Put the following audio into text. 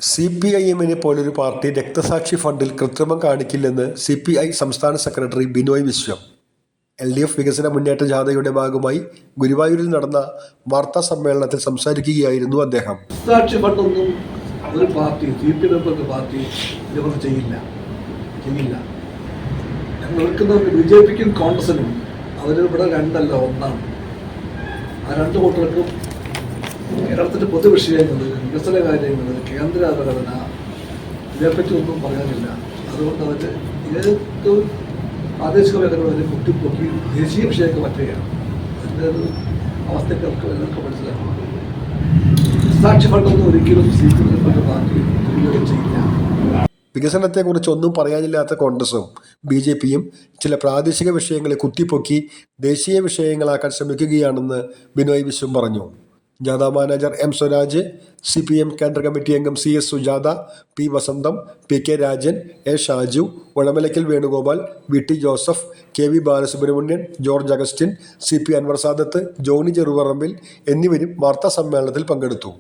സിപിഐഎമ്മിനെ പോലൊരു പാർട്ടി രക്തസാക്ഷി ഫണ്ടിൽ കൃത്രിമം കാണിക്കില്ലെന്ന് സിപിഐ സംസ്ഥാന സെക്രട്ടറി ബിനോയ് വിശ്വം. എൽഡിഎഫ് വികസന മുന്നേറ്റ ജാഥയുടെ ഭാഗമായി ഗുരുവായൂരിൽ നടന്ന വാർത്താസമ്മേളനത്തിൽ സംസാരിക്കുകയായിരുന്നു അദ്ദേഹം. രക്തസാക്ഷി ഫണ്ടൊന്നും ഒരു പാർട്ടി സിപിഐഎം പാർട്ടി ഇതൊന്നും ചെയ്യില്ല. ഞങ്ങൾ എടുക്കുന്ന ബിജെപിക്കും കോൺഗ്രസിനും അവരിവിടെ രണ്ടല്ല ഒന്നാണ്. ആ രണ്ട് കൂട്ടർക്കും കേരളത്തിൻ്റെ പൊതുവിഷയങ്ങൾ, വികസന കാര്യങ്ങൾ, കേന്ദ്ര അവഗണന ഇതേപ്പറ്റി ഒന്നും പറയാനില്ല. അതുകൊണ്ട് അവർ ഏത് പ്രാദേശിക മേഖലകൾ വരെ കുത്തിപ്പൊക്കി ദേശീയ വിഷയമൊക്കെ പറ്റുകയാണ്. അതിൻ്റെ ഒരു അവസ്ഥയ്ക്ക് എല്ലാവർക്കും മനസ്സിലാക്കണം. സാക്ഷി ഫണ്ടൊന്നും ഒരിക്കലും സിപിഎം പാർട്ടി ദുരുപയോഗം ചെയ്യില്ല. വികസനത്തെക്കുറിച്ച് ഒന്നും പറയാനില്ലാത്ത കോൺഗ്രസും ബിജെപിയും ചില പ്രാദേശിക വിഷയങ്ങളെ കുത്തിപ്പൊക്കി ദേശീയ വിഷയങ്ങളാക്കാൻ ശ്രമിക്കുകയാണെന്ന് ബിനോയ് വിശ്വം പറഞ്ഞു. ജാഥ മാനേജർ എം സ്വരാജ്, സിപിഎം കേന്ദ്ര കമ്മിറ്റി അംഗം CS Sujatha, P Vasantham, PK Rajan, A Shaju, Uzhamalakkal Venugopal, VT Joseph, KV Balasubramanian, George Augustine, CP Anwar Sadath, Johny Cherupparambil എന്നിവരും വാർത്താ സമ്മേളനത്തിൽ പങ്കെടുത്തു.